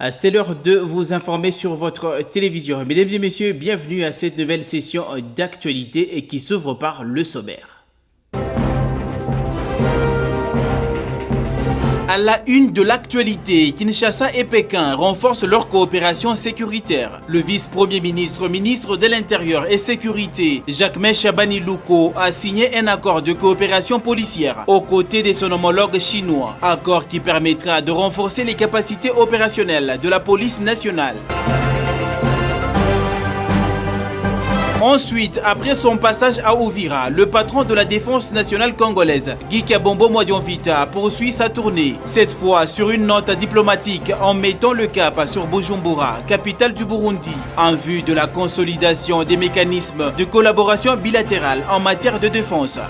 C'est l'heure de vous informer sur votre télévision. Mesdames et messieurs, bienvenue à cette nouvelle session d'actualité qui s'ouvre par le sommaire. À la une de l'actualité, Kinshasa et Pékin renforcent leur coopération sécuritaire. Le vice-premier ministre, ministre de l'Intérieur et Sécurité, Jacquemain Chabani Louko, a signé un accord de coopération policière aux côtés de son homologue chinois. Accord qui permettra de renforcer les capacités opérationnelles de la police nationale. Ensuite, après son passage à Uvira, le patron de la défense nationale congolaise, Guy Kabombo Mwadianvita, poursuit sa tournée. Cette fois sur une note diplomatique en mettant le cap sur Bujumbura, capitale du Burundi, en vue de la consolidation des mécanismes de collaboration bilatérale en matière de défense.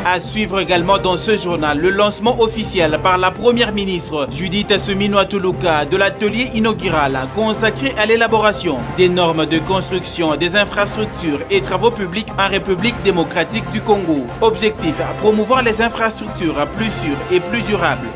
À suivre également dans ce journal le lancement officiel par la première ministre Judith Suminwa Tuluka de l'atelier inaugural consacré à l'élaboration des normes de construction des infrastructures et travaux publics en République démocratique du Congo. Objectif, promouvoir les infrastructures plus sûres et plus durables.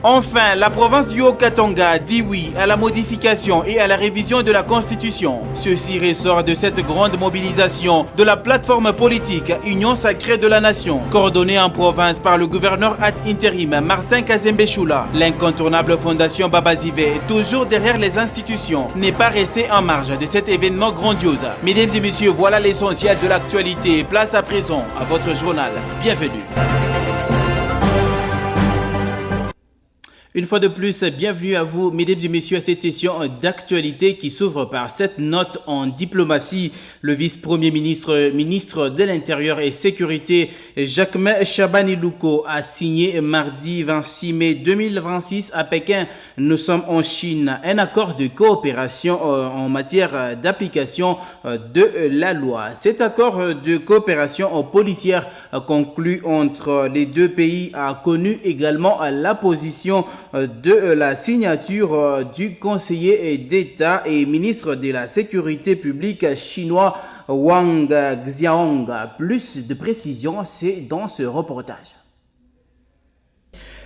Enfin, la province du Haut-Katanga dit oui à la modification et à la révision de la Constitution. Ceci ressort de cette grande mobilisation de la plateforme politique Union Sacrée de la Nation, coordonnée en province par le gouverneur ad intérim Martin Kazembe Choula. L'incontournable fondation Babazive, toujours derrière les institutions, n'est pas restée en marge de cet événement grandiose. Mesdames et messieurs, voilà l'essentiel de l'actualité. Place à présent à votre journal. Bienvenue. Une fois de plus, bienvenue à vous, mesdames et messieurs, à cette session d'actualité qui s'ouvre par cette note en diplomatie. Le vice-premier ministre, ministre de l'Intérieur et Sécurité, Jacquemain Chabani Louko, a signé mardi 26 mai 2026 à Pékin. Nous sommes en Chine, un accord de coopération en matière d'application de la loi. Cet accord de coopération policière conclu entre les deux pays a connu également la position de la signature du conseiller d'État et ministre de la Sécurité publique chinois Wang Xiaong. Plus de précisions, c'est dans ce reportage.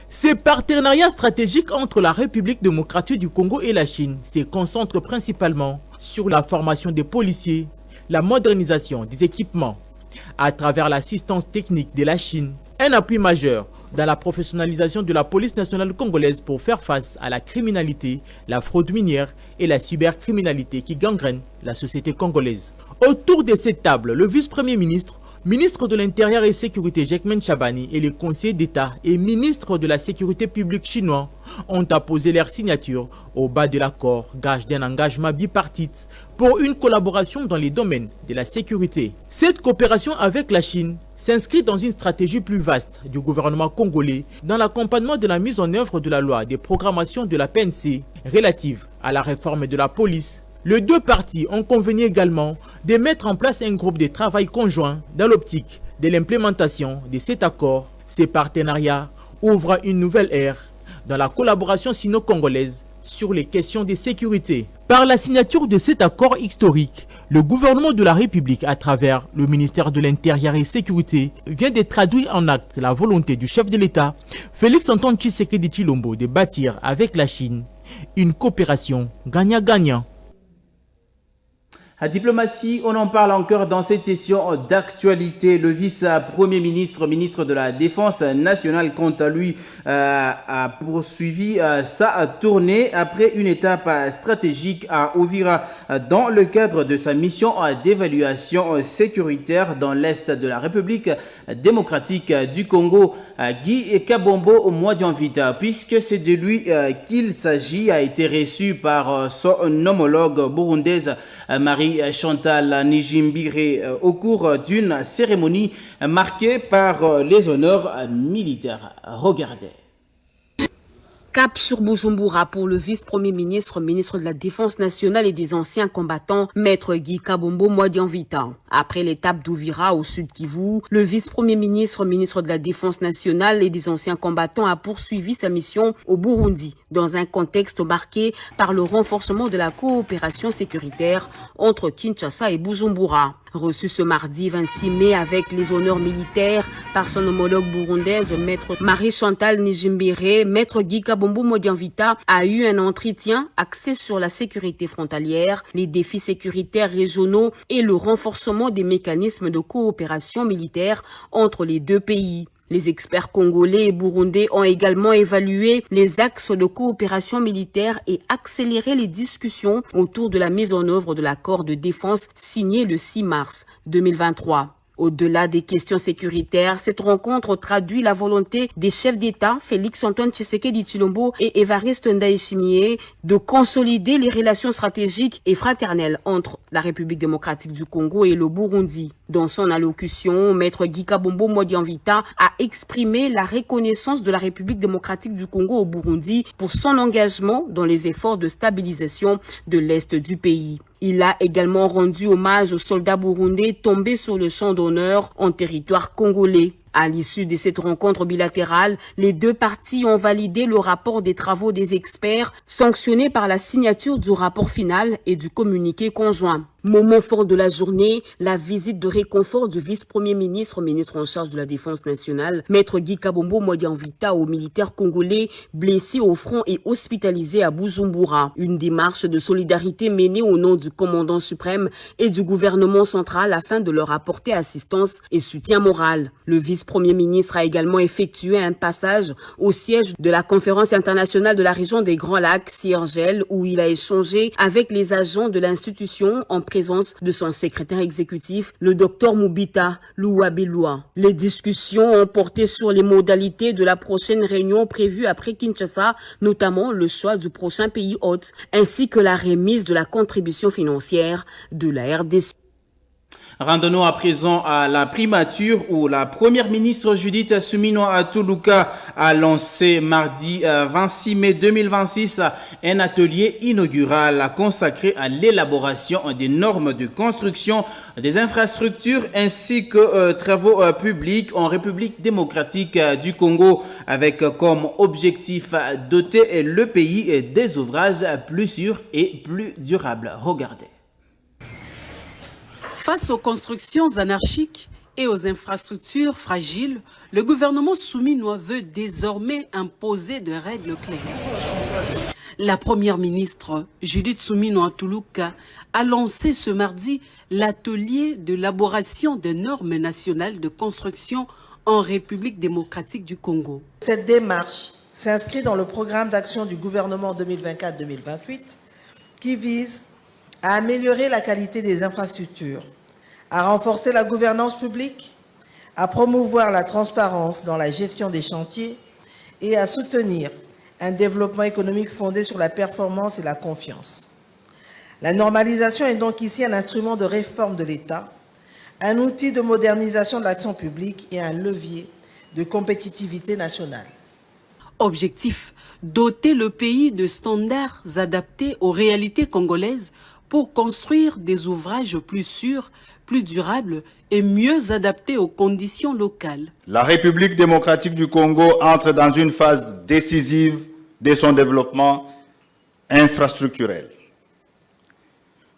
Ces partenariats stratégiques entre la République démocratique du Congo et la Chine se concentrent principalement sur la formation des policiers, la modernisation des équipements, à travers l'assistance technique de la Chine, un appui majeur dans la professionnalisation de la police nationale congolaise pour faire face à la criminalité, la fraude minière et la cybercriminalité qui gangrènent la société congolaise. Autour de cette table, le vice-premier ministre, ministre de l'Intérieur et Sécurité Jacquemain Chabani et les conseillers d'État et ministres de la Sécurité publique chinois ont apposé leur signature au bas de l'accord, gage d'un engagement bipartite pour une collaboration dans les domaines de la sécurité. Cette coopération avec la Chine s'inscrit dans une stratégie plus vaste du gouvernement congolais dans l'accompagnement de la mise en œuvre de la loi de programmation de la PNC relative à la réforme de la police. Les deux parties ont convenu également de mettre en place un groupe de travail conjoint dans l'optique de l'implémentation de cet accord. Ces partenariats ouvrent une nouvelle ère dans la collaboration sino-congolaise sur les questions de sécurité. Par la signature de cet accord historique, le gouvernement de la République, à travers le ministère de l'Intérieur et Sécurité, vient de traduire en acte la volonté du chef de l'État, Félix Antoine Tshisekedi Tshilombo, de bâtir avec la Chine une coopération gagnant-gagnant. À diplomatie, on en parle encore dans cette session d'actualité. Le vice-premier ministre, ministre de la Défense nationale, quant à lui, a poursuivi sa tournée après une étape stratégique à Uvira dans le cadre de sa mission d'évaluation sécuritaire dans l'Est de la République démocratique du Congo. Guy Kabombo Mwadianvita, puisque c'est de lui qu'il s'agit, a été reçu par son homologue burundaise Marie-Chantal Nijimbire au cours d'une cérémonie marquée par les honneurs militaires. Regardez. Cap sur Bujumbura pour le vice-premier ministre, ministre de la Défense nationale et des anciens combattants, maître Guy Kabombo Mwadianvita. Après l'étape d'Uvira au sud Kivu, le vice-premier ministre, ministre de la Défense nationale et des anciens combattants a poursuivi sa mission au Burundi dans un contexte marqué par le renforcement de la coopération sécuritaire entre Kinshasa et Bujumbura. Reçu ce mardi 26 mai avec les honneurs militaires par son homologue burundaise, maître Marie-Chantal Nijimbire, maître Guy Kabombo Modianvita a eu un entretien axé sur la sécurité frontalière, les défis sécuritaires régionaux et le renforcement des mécanismes de coopération militaire entre les deux pays. Les experts congolais et burundais ont également évalué les axes de coopération militaire et accéléré les discussions autour de la mise en œuvre de l'accord de défense signé le 6 mars 2023. Au-delà des questions sécuritaires, cette rencontre traduit la volonté des chefs d'État, Félix-Antoine Tshisekedi Tshilombo et Évariste Ndayishimiye, de consolider les relations stratégiques et fraternelles entre la République démocratique du Congo et le Burundi. Dans son allocution, maître Guy Kabombo Modianvita a exprimé la reconnaissance de la République démocratique du Congo au Burundi pour son engagement dans les efforts de stabilisation de l'Est du pays. Il a également rendu hommage aux soldats burundais tombés sur le champ d'honneur en territoire congolais. À l'issue de cette rencontre bilatérale, les deux parties ont validé le rapport des travaux des experts, sanctionné par la signature du rapport final et du communiqué conjoint. Moment fort de la journée, la visite de réconfort du vice-premier ministre, ministre en charge de la Défense nationale, maître Guy Kabombo Modianvita aux militaires congolais blessés au front et hospitalisés à Bujumbura. Une démarche de solidarité menée au nom du commandant suprême et du gouvernement central afin de leur apporter assistance et soutien moral. Le vice-premier ministre a également effectué un passage au siège de la conférence internationale de la région des Grands Lacs, CIRGL, où il a échangé avec les agents de l'institution en présence de son secrétaire exécutif, le docteur Moubita Louabilua. Les discussions ont porté sur les modalités de la prochaine réunion prévue après Kinshasa, notamment le choix du prochain pays hôte, ainsi que la remise de la contribution financière de la RDC. Rendons-nous à présent à la primature où la première ministre Judith Suminwa Tuluka a lancé mardi 26 mai 2026 un atelier inaugural consacré à l'élaboration des normes de construction des infrastructures ainsi que travaux publics en République démocratique du Congo avec comme objectif doter le pays des ouvrages plus sûrs et plus durables. Regardez. Face aux constructions anarchiques et aux infrastructures fragiles, le gouvernement souminois veut désormais imposer des règles claires. La première ministre, Judith Suminwa Tuluka, a lancé ce mardi l'atelier de l'élaboration des normes nationales de construction en République démocratique du Congo. Cette démarche s'inscrit dans le programme d'action du gouvernement 2024-2028 qui vise à améliorer la qualité des infrastructures, à renforcer la gouvernance publique, à promouvoir la transparence dans la gestion des chantiers et à soutenir un développement économique fondé sur la performance et la confiance. La normalisation est donc ici un instrument de réforme de l'État, un outil de modernisation de l'action publique et un levier de compétitivité nationale. Objectif, doter le pays de standards adaptés aux réalités congolaises pour construire des ouvrages plus sûrs, plus durables et mieux adaptés aux conditions locales. La République démocratique du Congo entre dans une phase décisive de son développement infrastructurel.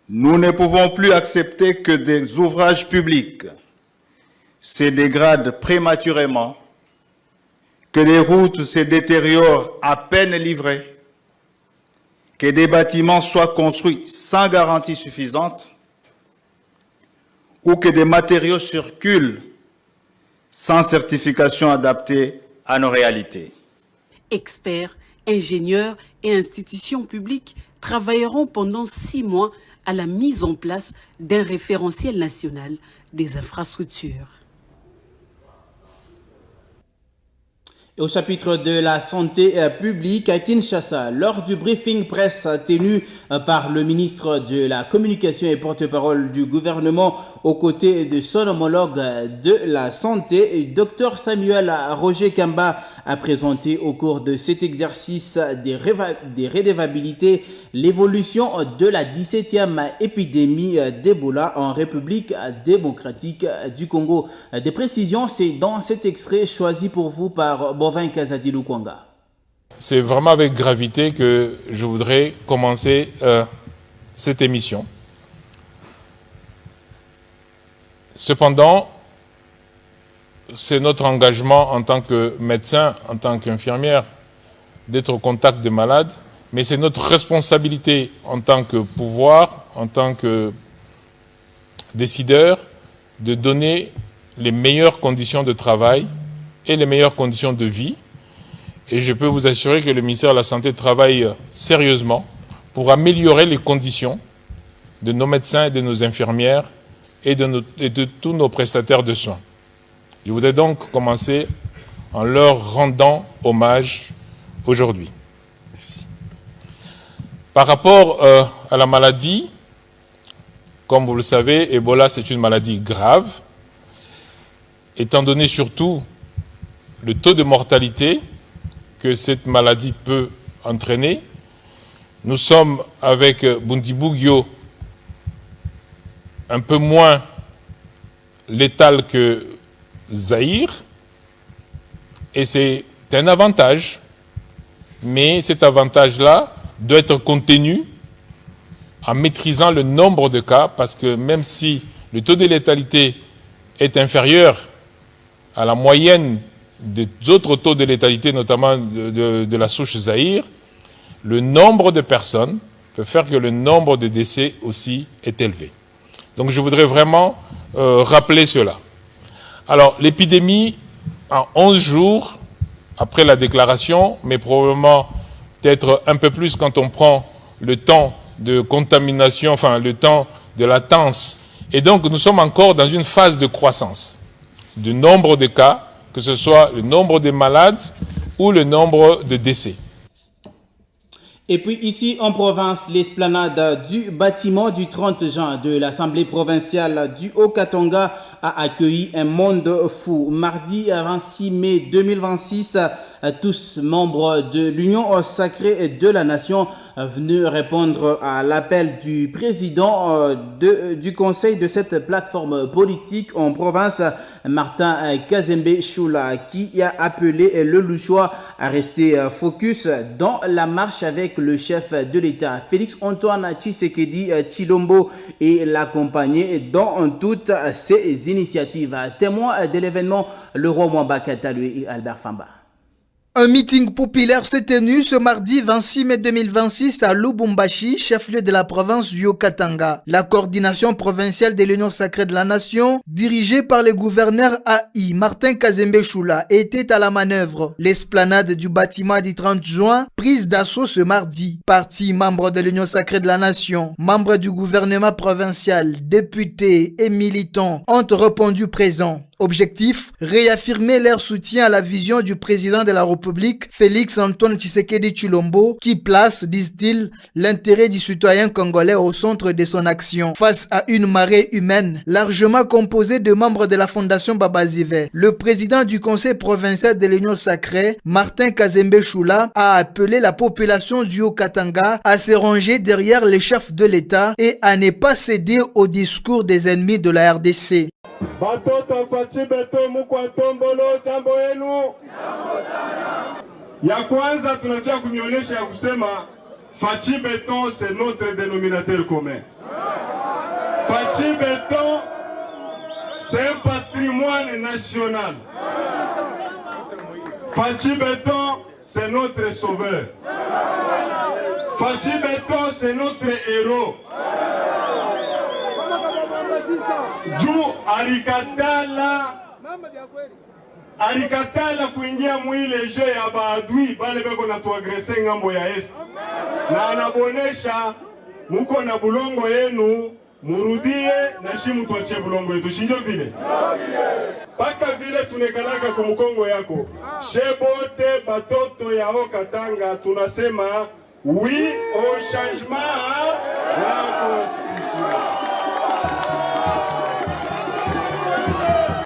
Nous ne pouvons plus accepter que des ouvrages publics se dégradent prématurément, que les routes se détériorent à peine livrées, que des bâtiments soient construits sans garantie suffisante ou que des matériaux circulent sans certification adaptée à nos réalités. Experts, ingénieurs et institutions publiques travailleront pendant 6 mois à la mise en place d'un référentiel national des infrastructures. Au chapitre de la santé publique à Kinshasa, lors du briefing presse tenu par le ministre de la Communication et porte-parole du gouvernement aux côtés de son homologue de la santé, Dr Samuel Roger Kamba a présenté au cours de cet exercice des redevabilités l'évolution de la 17e épidémie d'Ebola en République démocratique du Congo. Des précisions, c'est dans cet extrait choisi pour vous par Bovin Kazadi Lukwanga. C'est vraiment avec gravité que je voudrais commencer cette émission. Cependant, c'est notre engagement en tant que médecin, en tant qu'infirmière, d'être au contact des malades, mais c'est notre responsabilité en tant que pouvoir, en tant que décideur, de donner les meilleures conditions de travail et les meilleures conditions de vie. Et je peux vous assurer que le ministère de la Santé travaille sérieusement pour améliorer les conditions de nos médecins et de nos infirmières et de tous nos prestataires de soins. Je voudrais donc commencer en leur rendant hommage aujourd'hui. Par rapport à la maladie, comme vous le savez, Ebola, c'est une maladie grave, étant donné surtout le taux de mortalité que cette maladie peut entraîner. Nous sommes avec Bundibugyo un peu moins létal que Zaïre, et c'est un avantage, mais cet avantage-là doit être contenu en maîtrisant le nombre de cas, parce que même si le taux de létalité est inférieur à la moyenne des autres taux de létalité, notamment de la souche Zaïre, le nombre de personnes peut faire que le nombre de décès aussi est élevé. Donc je voudrais vraiment rappeler cela. Alors l'épidémie, en 11 jours après la déclaration, mais probablement peut-être un peu plus quand on prend le temps de contamination, enfin le temps de latence. Et donc nous sommes encore dans une phase de croissance du nombre de cas, que ce soit le nombre de malades ou le nombre de décès. Et puis ici en province, l'esplanade du bâtiment du 30 juin de l'Assemblée provinciale du Haut-Katanga a accueilli un monde fou. Mardi 26 mai 2026, tous membres de l'Union sacrée de la nation venus répondre à l'appel du président du conseil de cette plateforme politique en province, Martin Kazembe Choula, qui a appelé le Louchois à rester focus dans la marche avec le chef de l'État, Félix Antoine Tshisekedi Tshilombo, et l'accompagner dans toutes ses initiatives. Témoin de l'événement, le roi Mwamba Katalui et Albert Famba. Un meeting populaire s'est tenu ce mardi 26 mai 2026 à Lubumbashi, chef-lieu de la province du Haut-Katanga. La coordination provinciale de l'Union sacrée de la nation, dirigée par le gouverneur AI, Martin Kazembe Choula, était à la manœuvre. L'esplanade du bâtiment du 30 juin, prise d'assaut ce mardi. Partis membres de l'Union sacrée de la nation, membres du gouvernement provincial, députés et militants ont répondu présents. Objectif, réaffirmer leur soutien à la vision du président de la République, Félix Antoine Tshisekedi Tshilombo, qui place, disent-ils, l'intérêt du citoyen congolais au centre de son action. Face à une marée humaine largement composée de membres de la Fondation Babazive, le président du conseil provincial de l'Union sacrée, Martin Kazembe Choula, a appelé la population du Haut-Katanga à se ranger derrière les chefs de l'État et à ne pas céder au discours des ennemis de la RDC. Batoto Fachi Beto Mukwatombolo, jambo yenu. Ya kwanza tunataka kumionyesha ya kusema Fachi Beton c'est notre dénominateur commun. Fachi Beton c'est un patrimoine national. Fachi Beton c'est notre sauveur. Fachi Beton c'est notre héros. Juu alikatala kuingia mwile je ya baadui bale beko na tuagrese ngambo ya est. Na anabonesha muko na bulongo yenu, murudie na shimu tuache bulongo yetu. Shinjo vile? Paka vile tunekalaka kumukongo yako. Shebote batoto ya Haut-Katanga tunasema oui au changement de la constitution.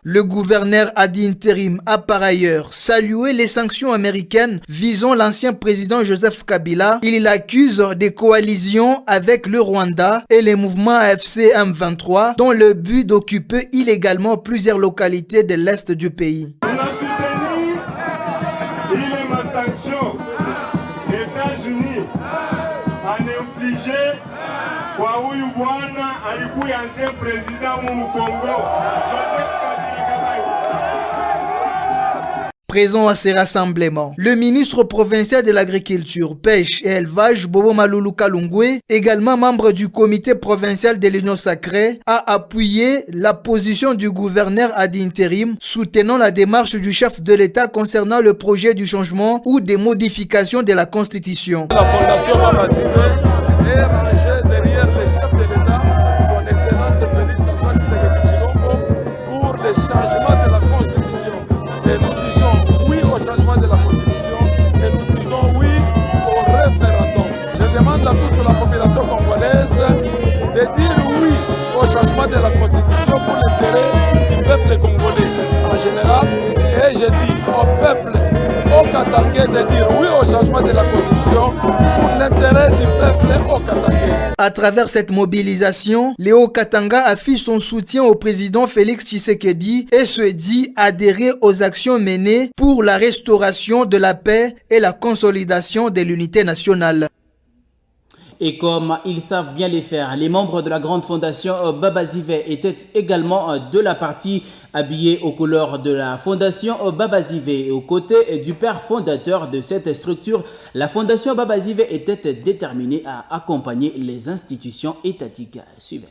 Le gouverneur ad intérim a par ailleurs salué les sanctions américaines visant l'ancien président Joseph Kabila. Il l'accuse de coalition avec le Rwanda et les mouvements AFC M23 dont le but d'occuper illégalement plusieurs localités de l'est du pays. On a soutenu les sanctions des États-Unis en infligé kwa huyu bwana alikuwa ancien président mu Congo Joseph Kabila Kabange. Présent à ces rassemblements, le ministre provincial de l'Agriculture, Pêche et Élevage, Bobo Malulu Kalungwe, également membre du comité provincial de l'Union sacrée, a appuyé la position du gouverneur ad interim, soutenant la démarche du chef de l'État concernant le projet du changement ou des modifications de la Constitution. La Fondation Babazive est rangée derrière le chef de l'État, son Excellence Félix Antoine Tshisekedi Tshilombo, pour le changement de la Constitution. Et nous disons oui au changement de la Constitution et nous disons oui au référendum. Je demande à toute la population congolaise de dire oui au changement de la Constitution pour l'intérêt du peuple congolais en général. Et je dis au peuple, au Katangais, de dire oui au changement de la Constitution pour l'intérêt du peuple au Katangais. À travers cette mobilisation, Léo Katanga affiche son soutien au président Félix Tshisekedi et se dit adhérer aux actions menées pour la restauration de la paix et la consolidation de l'unité nationale. Et comme ils savent bien les faire, les membres de la grande fondation Babazive étaient également de la partie habillés aux couleurs de la fondation Babazive. Et aux côtés du père fondateur de cette structure, la fondation Babazive était déterminée à accompagner les institutions étatiques. Suivez.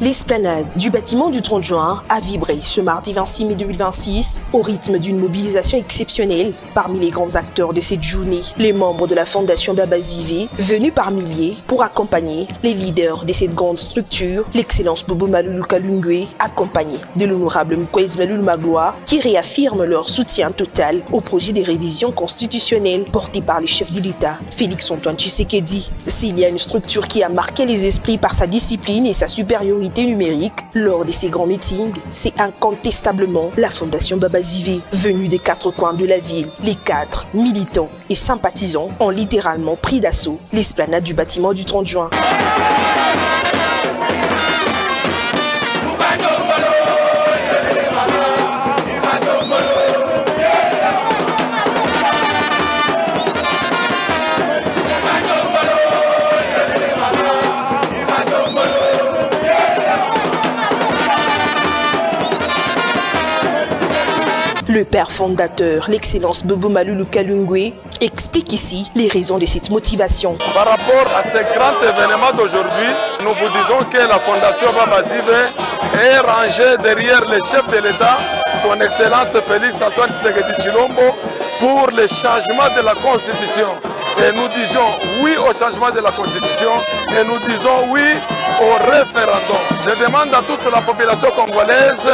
L'esplanade du bâtiment du 30 juin a vibré ce mardi 26 mai 2026 au rythme d'une mobilisation exceptionnelle. Parmi les grands acteurs de cette journée, les membres de la fondation Babazive, venus par milliers pour accompagner les leaders de cette grande structure, l'excellence Bobo Malulu Kalungwe, accompagné de l'honorable Mkwezi Malulu Magloire, qui réaffirme leur soutien total au projet de révision constitutionnelle porté par le chef de l'État, Félix Antoine Tshisekedi. S'il y a une structure qui a marqué les esprits par sa discipline et sa supériorité numérique lors de ces grands meetings, c'est incontestablement la fondation Babazive. Venue des quatre coins de la ville, les cadres, militants et sympathisants ont littéralement pris d'assaut l'esplanade du bâtiment du 30 juin. Le père fondateur, l'excellence Bobo Malulu Kalungwe, explique ici les raisons de cette motivation. Par rapport à ce grand événement d'aujourd'hui, nous vous disons que la fondation Babazive est rangée derrière le chef de l'État, son excellence Félix Antoine Tshisekedi Tshilombo, pour le changement de la Constitution. Et nous disons oui au changement de la Constitution et nous disons oui au référendum. Je demande à toute la population congolaise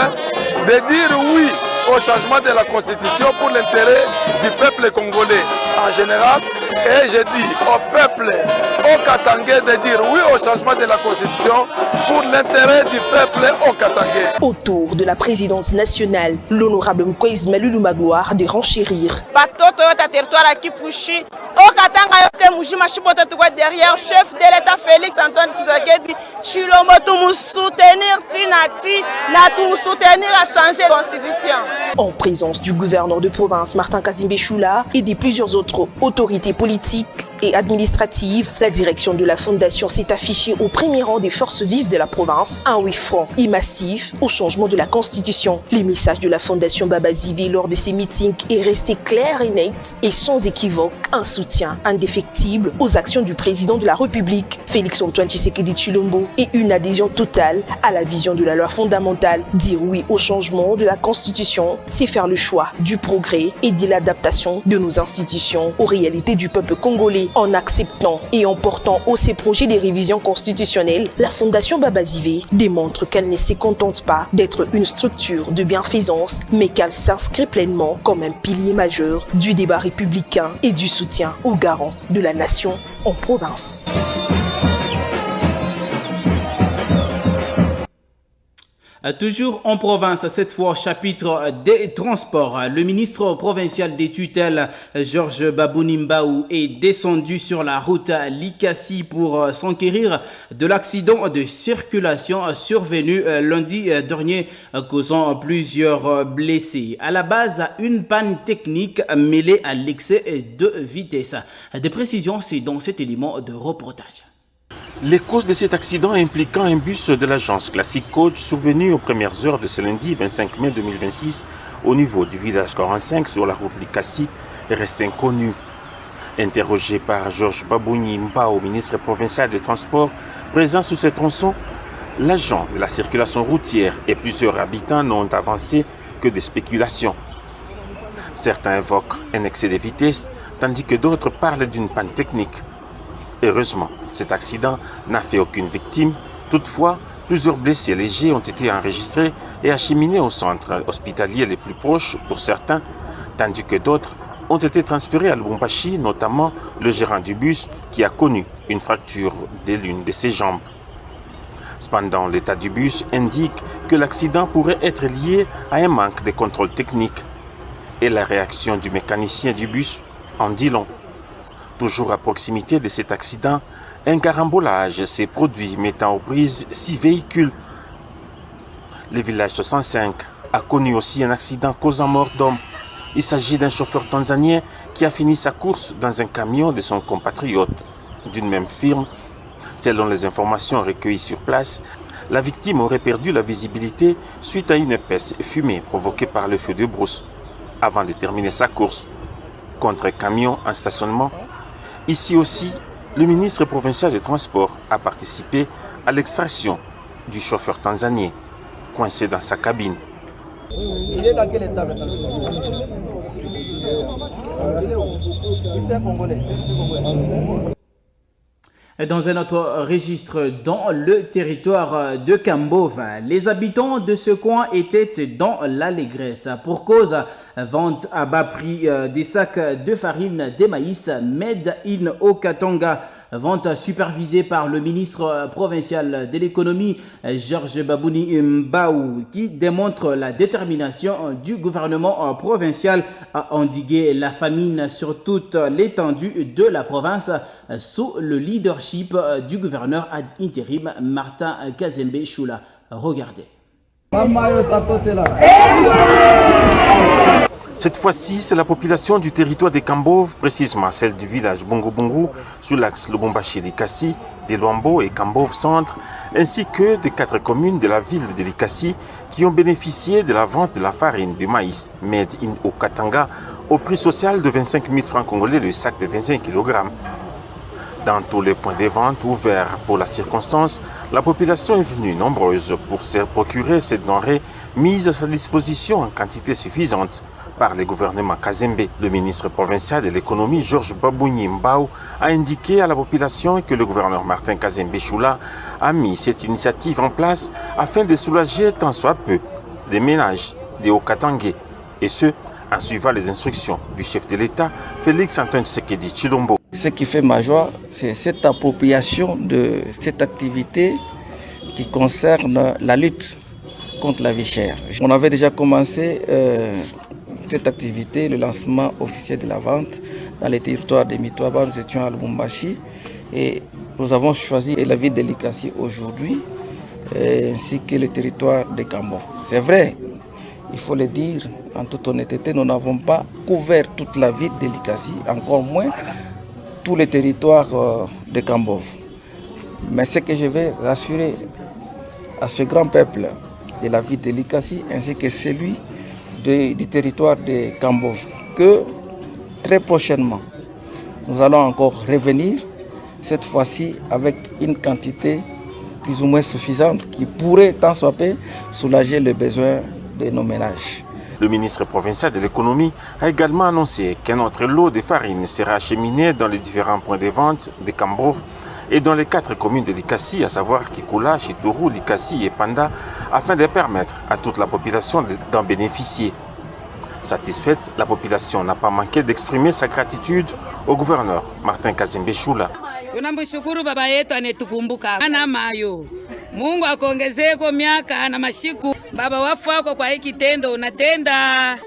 de dire oui au changement de la Constitution pour l'intérêt du peuple congolais en général. Et je dis au peuple, au Katangais, de dire oui au changement de la Constitution pour l'intérêt du peuple au Katangais. Autour de la présidence nationale, l'honorable Mkwezi Malulu Magloire de renchérir. Derrière chef de l'État Félix Antoine Tshisekedi Tshilombo, tout nous soutenir Tinati, nous soutenir à changer la Constitution. En présence du gouverneur de province Martin Kazimbe Choula et de plusieurs autres autorités politiques et administrative, la direction de la fondation s'est affichée au premier rang des forces vives de la province, un oui franc et massif au changement de la constitution. Les messages de la fondation Babazive lors de ces meetings est resté clair et net et sans équivoque, un soutien indéfectible aux actions du président de la République, Félix Antoine Tshisekedi Tshilombo, et une adhésion totale à la vision de la loi fondamentale. Dire oui au changement de la constitution, c'est faire le choix du progrès et de l'adaptation de nos institutions aux réalités du peuple congolais. En acceptant et en portant haut ses projets de révision constitutionnelle, la Fondation Babazivé démontre qu'elle ne se contente pas d'être une structure de bienfaisance, mais qu'elle s'inscrit pleinement comme un pilier majeur du débat républicain et du soutien aux garants de la nation en province. Toujours en province, cette fois chapitre des transports. Le ministre provincial des tutelles, Georges Babouni Mbaou, est descendu sur la route Likasi pour s'enquérir de l'accident de circulation survenu lundi dernier, causant plusieurs blessés. À la base, une panne technique mêlée à l'excès de vitesse. Des précisions, c'est dans cet élément de reportage. Les causes de cet accident impliquant un bus de l'agence Classic Coach survenu aux premières heures de ce lundi 25 mai 2026 au niveau du village 45 sur la route Likasi restent inconnues. Interrogé par Georges Babouni Mbao, ministre provincial des Transports, présent sur ce tronçon, l'agent de la circulation routière et plusieurs habitants n'ont avancé que des spéculations. Certains évoquent un excès de vitesse, tandis que d'autres parlent d'une panne technique. Heureusement, cet accident n'a fait aucune victime. Toutefois, plusieurs blessés légers ont été enregistrés et acheminés au centre hospitalier les plus proches pour certains, tandis que d'autres ont été transférés à Lubumbashi, notamment le gérant du bus qui a connu une fracture de l'une de ses jambes. Cependant, l'état du bus indique que l'accident pourrait être lié à un manque de contrôle technique et la réaction du mécanicien du bus en dit long. Toujours à proximité de cet accident, un carambolage s'est produit mettant aux prises 6 véhicules. Le village 65 a connu aussi un accident causant mort d'homme. Il s'agit d'un chauffeur tanzanien qui a fini sa course dans un camion de son compatriote d'une même firme. Selon les informations recueillies sur place, la victime aurait perdu la visibilité suite à une épaisse fumée provoquée par le feu de brousse avant de terminer sa course. Contre un camion en stationnement, ici aussi, le ministre provincial des Transports a participé à l'extraction du chauffeur tanzanien coincé dans sa cabine. Il est dans quel état maintenant? Dans un autre registre, dans le territoire de Kambove, les habitants de ce coin étaient dans l'allégresse pour cause vente à bas prix des sacs de farine de maïs Made in Okatanga. Vente supervisée par le ministre provincial de l'économie, Georges Babouni Mbaou, qui démontre la détermination du gouvernement provincial à endiguer la famine sur toute l'étendue de la province sous le leadership du gouverneur ad interim Martin Kazembe Choula. Regardez. Cette fois-ci, c'est la population du territoire de Kambove, précisément celle du village Bongo Bongo, sur l'axe Lubumbashi-Likasi, de Luambo et Kambove Centre, ainsi que des 4 communes de la ville de Likasi qui ont bénéficié de la vente de la farine de maïs Made in Okatanga au prix social de 25 000 francs congolais le sac de 25 kg. Dans tous les points de vente ouverts pour la circonstance, la population est venue nombreuse pour se procurer cette denrée mise à sa disposition en quantité suffisante par le gouvernement Kazembe. Le ministre provincial de l'économie, Georges Babouni Mbao, a indiqué à la population que le gouverneur Martin Kazembe Choula a mis cette initiative en place afin de soulager tant soit peu des ménages des Okatangais, et ce, en suivant les instructions du chef de l'État, Félix Antoine Tshisekedi Tshilombo. Ce qui fait ma joie, c'est cette appropriation de cette activité qui concerne la lutte contre la vie chère. On avait déjà commencé cette activité, le lancement officiel de la vente dans les territoires des Mitouaba. Nous étions à Lubumbashi et nous avons choisi la ville de Likasi aujourd'hui, ainsi que le territoire de Kambove. C'est vrai, il faut le dire en toute honnêteté, nous n'avons pas couvert toute la ville de Likasi, encore moins tous les territoires de Kambove. Mais ce que je vais rassurer à ce grand peuple de la ville de Likasi ainsi que celui du territoire de Kambove, que très prochainement, nous allons encore revenir, cette fois-ci avec une quantité plus ou moins suffisante qui pourrait tant soit peu soulager les besoins de nos ménages. Le ministre provincial de l'économie a également annoncé qu'un autre lot de farine sera acheminé dans les différents points de vente de Cambourg et dans les 4 communes de Likassi, à savoir Kikula, Chitourou, Likassi et Panda, afin de permettre à toute la population d'en bénéficier. Satisfaite, la population n'a pas manqué d'exprimer sa gratitude au gouverneur Martin Kazembe Choula. Tunamshukuru baba yetu anetukumbuka. Ana mayo. Mungu akuongezeko miaka na mashiku. Baba wafu wako kwa hiki tendo unatenda.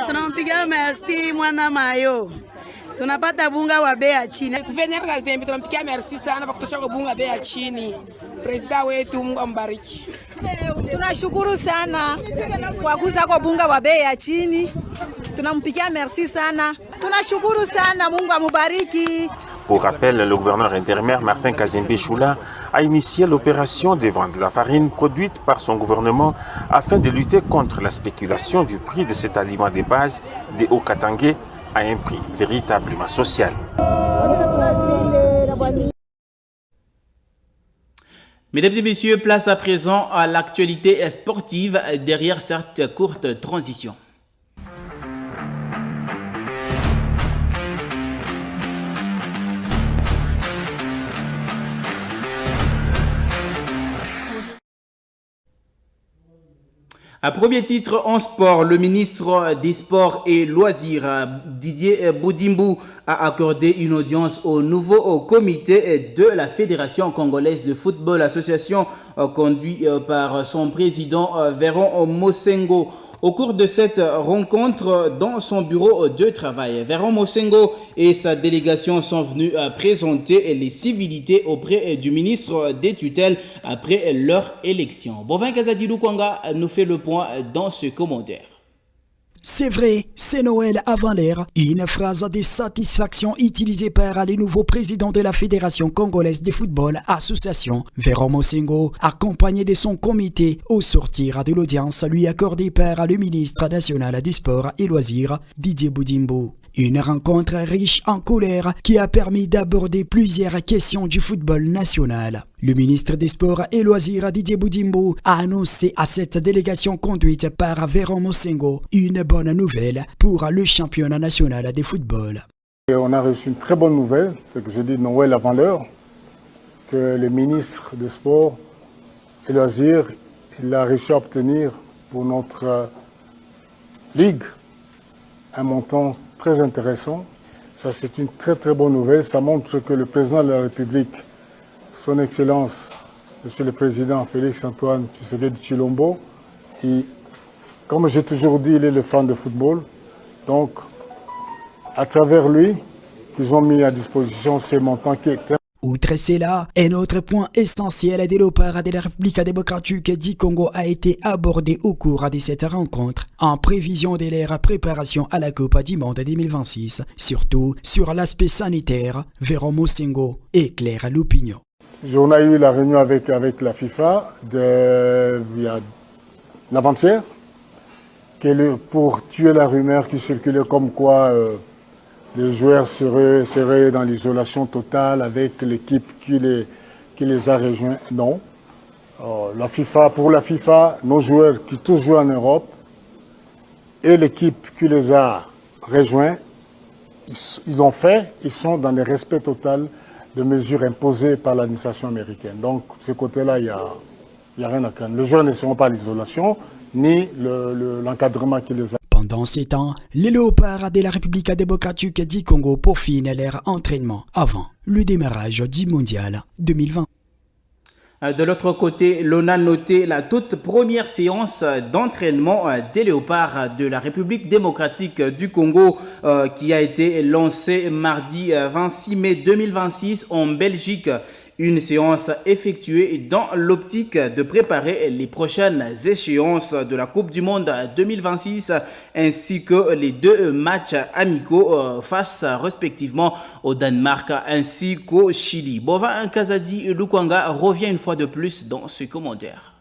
Tunampigia merci mwana mayo. Tunapata bunga wa bei ya chini. Kufanya Kazembe tunampigia merci sana kwa kutosha kwa bunga bei ya chini. President wetu Mungu ambariki. Tunashukuru sana kwa kuza kwa bunga wa bei ya chini. Tunampigia merci sana. Tunashukuru sana, Mungu amubariki. Pour rappel, le gouverneur intérimaire Martin Kazembe Choula a initié l'opération de vente de la farine produite par son gouvernement afin de lutter contre la spéculation du prix de cet aliment de base des Haut-Katangais à un prix véritablement social. Mesdames et messieurs, place à présent à l'actualité sportive derrière cette courte transition. À premier titre en sport, le ministre des Sports et Loisirs, Didier Boudimbu, a accordé une audience au nouveau comité de la Fédération congolaise de football, association conduite par son président Véron Mosengo. Au cours de cette rencontre dans son bureau de travail, Véron Mosengo et sa délégation sont venus présenter les civilités auprès du ministre des tutelles après leur élection. Bovin Kazadi Lukwanga nous fait le point dans ce commentaire. C'est vrai, c'est Noël avant l'heure. Une phrase de satisfaction utilisée par le nouveau président de la Fédération congolaise de football, association, Véron Mosengo, accompagné de son comité au sortir de l'audience lui accordée par le ministre national du sport et loisirs, Didier Boudimbu. Une rencontre riche en couleurs qui a permis d'aborder plusieurs questions du football national. Le ministre des Sports et Loisirs Didier Boudimbu a annoncé à cette délégation conduite par Véron Mosengo une bonne nouvelle pour le championnat national de football. Et on a reçu une très bonne nouvelle, ce que j'ai dit Noël avant l'heure, que le ministre des Sports et Loisirs il a réussi à obtenir pour notre ligue un montant très intéressant. Ça, c'est une très très bonne nouvelle. Ça montre que le président de la République, son Excellence, Monsieur le Président Félix-Antoine Tshisekedi Tshilombo, comme j'ai toujours dit, il est le fan de football. Donc, à travers lui, ils ont mis à disposition ces montants qui étaient. Outre cela, un autre point essentiel de l'opéra de la République démocratique du Congo a été abordé au cours de cette rencontre, en prévision de leur préparation à la Coupe du Monde 2026, surtout sur l'aspect sanitaire. Véron Mosengo éclaire l'opinion. On a eu la réunion avec la FIFA l'avant-hier, pour tuer la rumeur qui circulait comme quoi les joueurs seraient dans l'isolation totale avec l'équipe qui les a rejoints. Non. Pour la FIFA, nos joueurs qui tous jouent en Europe et l'équipe qui les a rejoints, ils l'ont fait, ils sont dans le respect total de mesures imposées par l'administration américaine. Donc, de ce côté-là, il n'y a rien à craindre. Les joueurs ne seront pas à l'isolation, ni l'encadrement qui les a. Pendant ces temps, les léopards de la République démocratique du Congo peaufinent leur entraînement avant le démarrage du Mondial 2020. De l'autre côté, l'on a noté la toute première séance d'entraînement des léopards de la République démocratique du Congo qui a été lancée mardi 26 mai 2026 en Belgique. Une séance effectuée dans l'optique de préparer les prochaines échéances de la Coupe du Monde 2026 ainsi que les deux matchs amicaux face respectivement au Danemark ainsi qu'au Chili. Bovin Kazadi Lukwanga revient une fois de plus dans ce commentaire.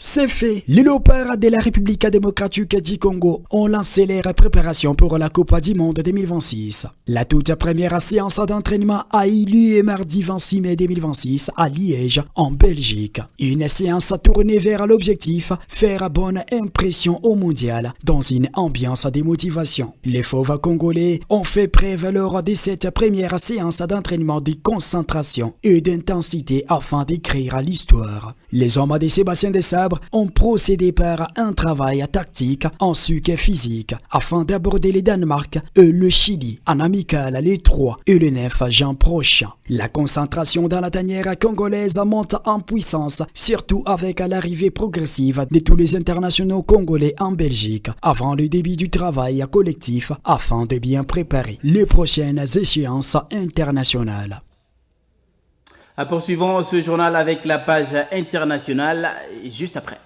C'est fait. Les léopards de la République démocratique du Congo ont lancé les préparations pour la Coupe du Monde 2026. La toute première séance d'entraînement a eu lieu mardi 26 mai 2026 à Liège, en Belgique. Une séance tournée vers l'objectif faire bonne impression au mondial dans une ambiance de motivation. Les fauves congolais ont fait preuve lors de cette première séance d'entraînement de concentration et d'intensité afin d'écrire l'histoire. Les hommes de Sébastien Desabre ont procédé par un travail tactique ainsi que physique afin d'aborder le Danemark et le Chili en amical les 3 et le 9 juin prochain. La concentration dans la tanière congolaise monte en puissance, surtout avec l'arrivée progressive de tous les internationaux congolais en Belgique avant le début du travail collectif afin de bien préparer les prochaines échéances internationales. Poursuivons ce journal avec la page internationale juste après.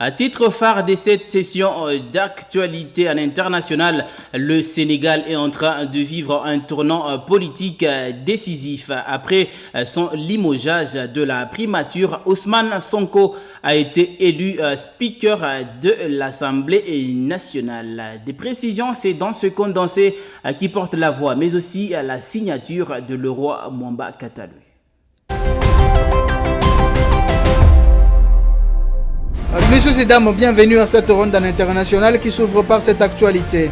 À titre phare de cette session d'actualité à l'international, le Sénégal est en train de vivre un tournant politique décisif. Après son limogeage de la primature, Ousmane Sonko a été élu speaker de l'Assemblée nationale. Des précisions, c'est dans ce condensé qui porte la voix, mais aussi la signature de le roi Mwamba Katalou. Messieurs et dames, bienvenue à cette ronde en international qui s'ouvre par cette actualité.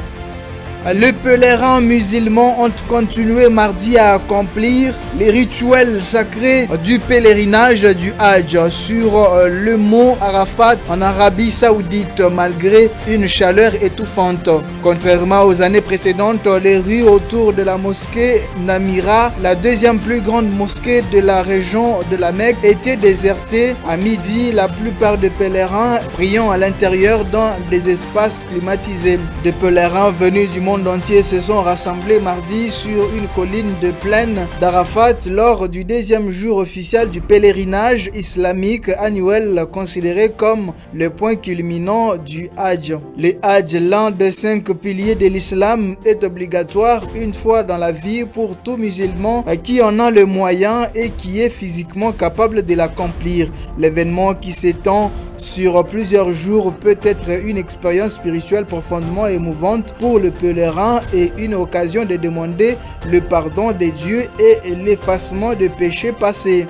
Les pèlerins musulmans ont continué mardi à accomplir les rituels sacrés du pèlerinage du Hajj sur le mont Arafat en Arabie Saoudite malgré une chaleur étouffante. Contrairement aux années précédentes, les rues autour de la mosquée Namira, la deuxième plus grande mosquée de la région de la Mecque, étaient désertées. À midi, la plupart des pèlerins priant à l'intérieur dans des espaces climatisés. Des pèlerins venus du monde entier se sont rassemblés mardi sur une colline de plaine d'Arafat lors du deuxième jour officiel du pèlerinage islamique annuel considéré comme le point culminant du Hajj. Le Hajj, l'un des 5 piliers de l'islam, est obligatoire une fois dans la vie pour tout musulman qui en a le moyen et qui est physiquement capable de l'accomplir. L'événement qui s'étend sur plusieurs jours peut être une expérience spirituelle profondément émouvante pour le pèlerin et une occasion de demander le pardon des dieux et l'effacement des péchés passés.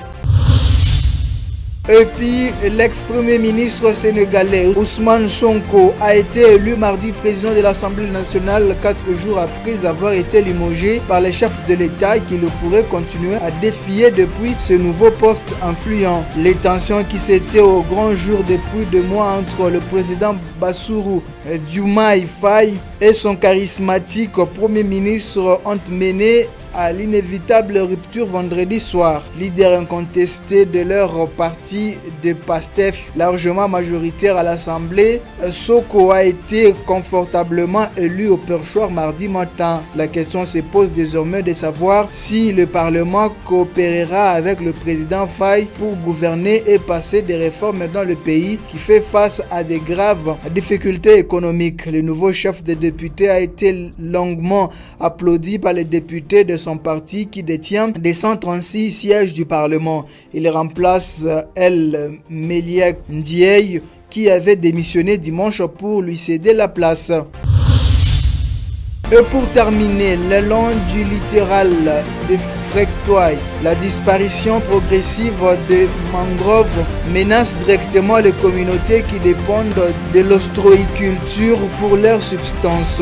Et puis, l'ex-premier ministre sénégalais Ousmane Sonko a été élu mardi président de l'Assemblée nationale 4 jours après avoir été limogé par les chefs de l'État qui le pourraient continuer à défier depuis ce nouveau poste influent. Les tensions qui s'étaient au grand jour depuis 2 mois entre le président Bassirou Diomaye Faye et son charismatique premier ministre ont mené à l'inévitable rupture vendredi soir. Leader incontesté de leur parti de PASTEF, largement majoritaire à l'Assemblée, Sonko a été confortablement élu au perchoir mardi matin. La question se pose désormais de savoir si le Parlement coopérera avec le président Faye pour gouverner et passer des réformes dans le pays qui fait face à des graves difficultés économiques. Le nouveau chef des députés a été longuement applaudi par les députés de son parti qui détient des 136 sièges du Parlement. Il remplace El Meliek Ndiaye qui avait démissionné dimanche pour lui céder la place. Et pour terminer, le long du littoral de Frectoy, la disparition progressive des mangroves menace directement les communautés qui dépendent de l'ostréiculture pour leur substance.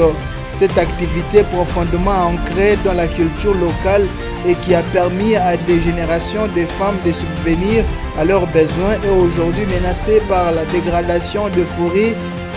Cette activité profondément ancrée dans la culture locale et qui a permis à des générations de femmes de subvenir à leurs besoins est aujourd'hui menacée par la dégradation de forêts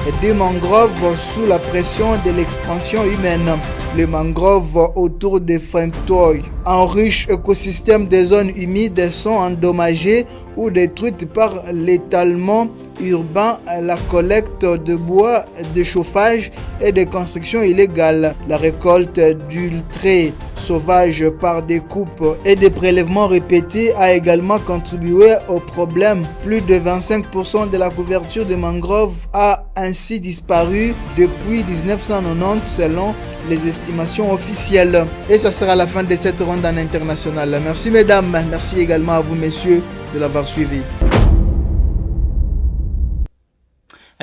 et des mangroves sous la pression de l'expansion humaine. Les mangroves autour de Frentoy, un riche écosystème des zones humides, sont endommagées ou détruites par l'étalement urbain, la collecte de bois de chauffage et des constructions illégales. La récolte d'ultrés sauvages par des coupes et des prélèvements répétés a également contribué au problème. Plus de 25% de la couverture de mangroves a ainsi disparu depuis 1990 selon les estimations officielles. Et ça sera la fin de cette ronde en international. Merci mesdames, merci également à vous messieurs de l'avoir suivi.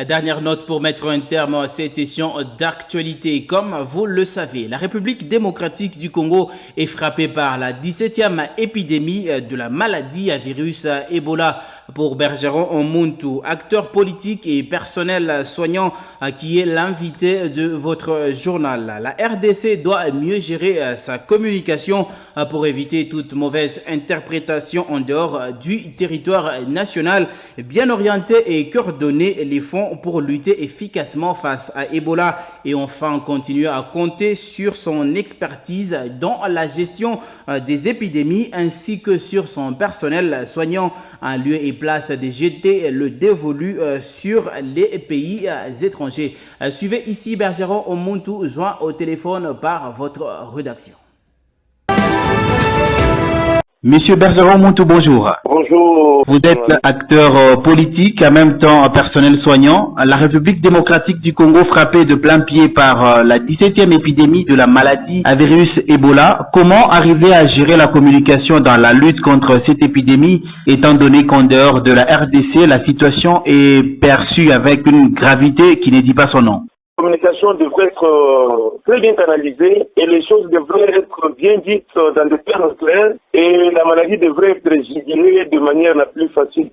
Dernière note pour mettre un terme à cette session d'actualité. Comme vous le savez, la République démocratique du Congo est frappée par la 17e épidémie de la maladie à virus Ebola. Pour Bergeron Omuntu, acteur politique et personnel soignant qui est l'invité de votre journal. La RDC doit mieux gérer sa communication pour éviter toute mauvaise interprétation en dehors du territoire national, bien orienter et coordonner les fonds pour lutter efficacement face à Ebola et enfin continuer à compter sur son expertise dans la gestion des épidémies ainsi que sur son personnel soignant en lieu et place de jeter le dévolu sur les pays étrangers. Suivez ici Bergeron Omuntu, joint au téléphone par votre rédaction. Monsieur Bergeron Omuntu, bonjour. Bonjour. Vous êtes acteur politique, en même temps personnel soignant. La République démocratique du Congo frappée de plein pied par la 17e épidémie de la maladie à virus Ebola. Comment arriver à gérer la communication dans la lutte contre cette épidémie, étant donné qu'en dehors de la RDC, la situation est perçue avec une gravité qui ne dit pas son nom? La communication devrait être très bien canalisée et les choses devraient être bien dites dans des termes clairs et la maladie devrait être gérée de manière la plus facile,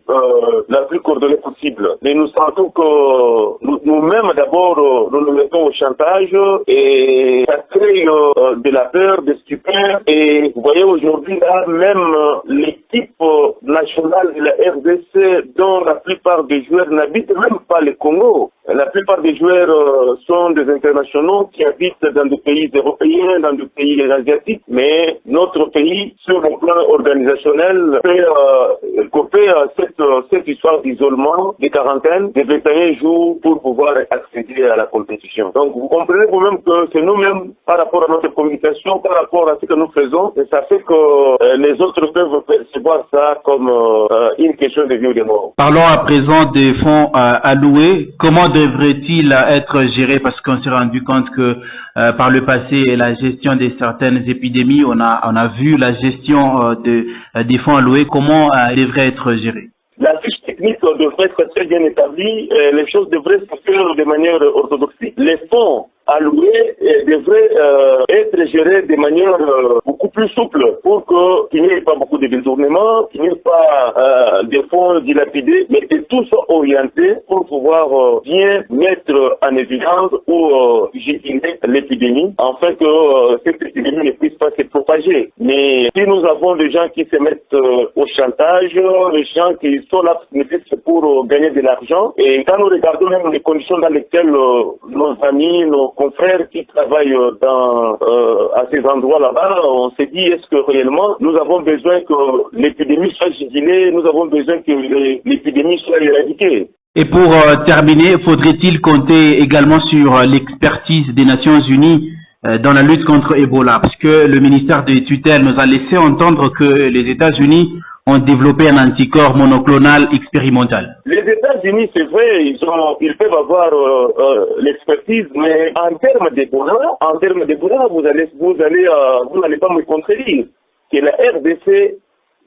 la plus coordonnée possible. Mais nous sentons que nous-mêmes d'abord nous mettons au chantage et ça crée de la peur, des stupeurs et vous voyez aujourd'hui là même l'équipe nationale de la RDC dont la plupart des joueurs n'habitent même pas le Congo. La plupart des joueurs sont des internationaux qui habitent dans des pays européens, dans des pays asiatiques, mais notre pays, sur le plan organisationnel, fait couper cette histoire d'isolement, de quarantaine, de 21 jours pour pouvoir accéder à la compétition. Donc vous comprenez vous-même que c'est nous-mêmes, par rapport à notre communication, par rapport à ce que nous faisons, et ça fait que les autres peuvent percevoir ça comme une question de vie ou de mort. Parlons à présent des fonds alloués. Comment devrait-il être géré? Parce qu'on s'est rendu compte que par le passé, la gestion de certaines épidémies, on a vu la gestion des fonds alloués. Comment devrait être géré? La fiche technique devrait être très bien établie. Les choses devraient se faire de manière orthodoxe. Les fonds alloués devraient être gérés de manière beaucoup plus souple pour qu'il n'y ait pas beaucoup de détournements, qu'il n'y ait pas des fonds dilapidés, mais que tout soit orienté pour pouvoir bien mettre en évidence ou gérer l'épidémie, afin que cette épidémie ne puisse pas se propager. Mais si nous avons des gens qui se mettent au chantage, des gens qui sont là pour gagner de l'argent, et quand nous regardons même les conditions dans lesquelles nos amis, nos confrères qui travaillent à ces endroits là-bas, on s'est dit, est-ce que réellement nous avons besoin que l'épidémie soit gérée, nous avons besoin que l'épidémie soit éradiquée. Et pour terminer, faudrait-il compter également sur l'expertise des Nations Unies dans la lutte contre Ebola? Parce que le ministère des tutelles nous a laissé entendre que les États-Unis ont développé un anticorps monoclonal expérimental. Les États-Unis, c'est vrai, ils peuvent avoir l'expertise, mais en termes d'Ebola, vous n'allez pas me contredire que la RDC,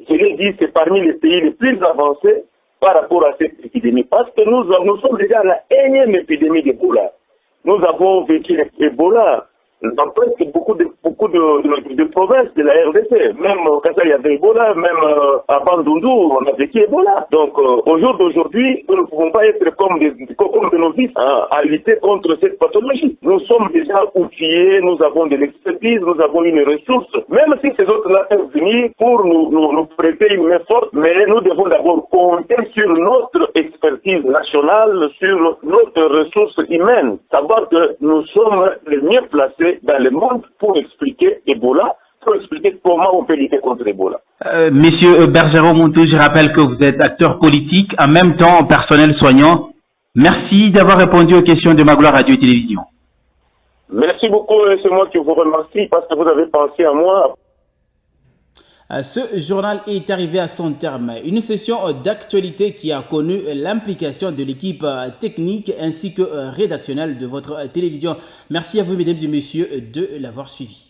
je l'ai dit, c'est parmi les pays les plus avancés par rapport à cette épidémie, parce que nous sommes déjà à la énième épidémie d'Ebola. Nous avons vécu l'Ebola dans presque beaucoup de provinces de la RDC. Même quand il y avait Ebola, même à Bandundu, on a vécu Ebola. Donc au jour d'aujourd'hui, nous ne pouvons pas être comme des novices à lutter contre cette pathologie. Nous sommes déjà outillés, nous avons de l'expertise, nous avons une ressource. Même si ces autres-là peuvent venir pour nous prêter une main forte, mais nous devons d'abord compter sur notre expertise nationale, sur notre ressource humaine. Savoir que nous sommes les mieux placés aller dans le monde pour expliquer Ebola, pour expliquer comment on peut lutter contre Ebola. Monsieur Bergero Montou, je rappelle que vous êtes acteur politique, en même temps personnel soignant. Merci d'avoir répondu aux questions de Magloire Radio et Télévision. Merci beaucoup, c'est moi qui vous remercie parce que vous avez pensé à moi. Ce journal est arrivé à son terme. Une session d'actualité qui a connu l'implication de l'équipe technique ainsi que rédactionnelle de votre télévision. Merci à vous, mesdames et messieurs, de l'avoir suivi.